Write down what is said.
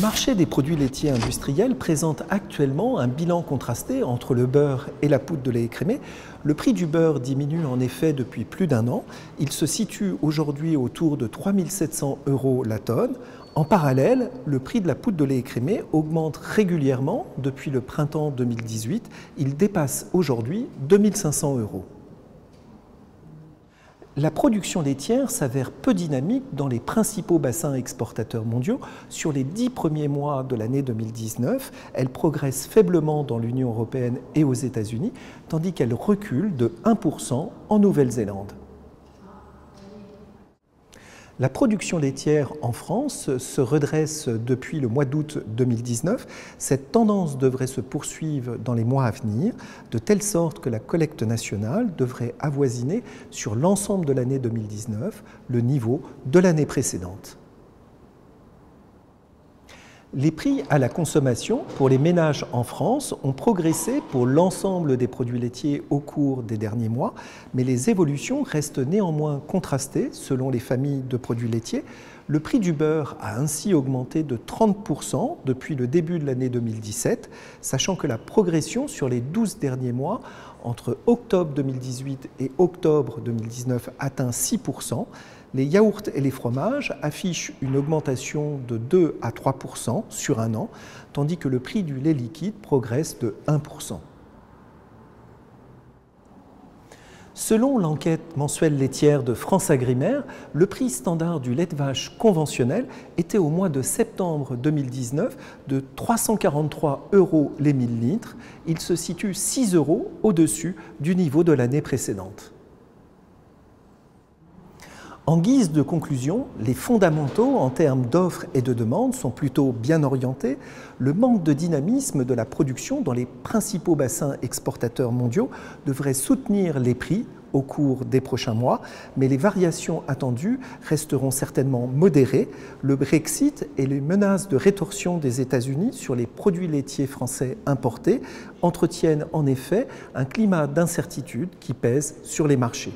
marché des produits laitiers industriels présente actuellement un bilan contrasté entre le beurre et la poudre de lait écrémé. Le prix du beurre diminue en effet depuis plus d'un an. Il se situe aujourd'hui autour de 3 700 € la tonne. En parallèle, le prix de la poudre de lait écrémé augmente régulièrement depuis le printemps 2018. Il dépasse aujourd'hui 2 500 €. La production laitière s'avère peu dynamique dans les principaux bassins exportateurs mondiaux. Sur les 10 premiers mois de l'année 2019, elle progresse faiblement dans l'Union européenne et aux États-Unis, tandis qu'elle recule de 1% en Nouvelle-Zélande. La production laitière en France se redresse depuis le mois d'août 2019. Cette tendance devrait se poursuivre dans les mois à venir, de telle sorte que la collecte nationale devrait avoisiner sur l'ensemble de l'année 2019 le niveau de l'année précédente. Les prix à la consommation pour les ménages en France ont progressé pour l'ensemble des produits laitiers au cours des derniers mois, mais les évolutions restent néanmoins contrastées selon les familles de produits laitiers. Le prix du beurre a ainsi augmenté de 30% depuis le début de l'année 2017, sachant que la progression sur les 12 derniers mois, entre octobre 2018 et octobre 2019, atteint 6%. Les yaourts et les fromages affichent une augmentation de 2 à 3% sur un an, tandis que le prix du lait liquide progresse de 1%. Selon l'enquête mensuelle laitière de FranceAgriMer, le prix standard du lait de vache conventionnel était au mois de septembre 2019 de 343 € les 1000 litres. Il se situe 6 € au-dessus du niveau de l'année précédente. En guise de conclusion, les fondamentaux en termes d'offres et de demande sont plutôt bien orientés. Le manque de dynamisme de la production dans les principaux bassins exportateurs mondiaux devrait soutenir les prix au cours des prochains mois, mais les variations attendues resteront certainement modérées. Le Brexit et les menaces de rétorsion des États-Unis sur les produits laitiers français importés entretiennent en effet un climat d'incertitude qui pèse sur les marchés.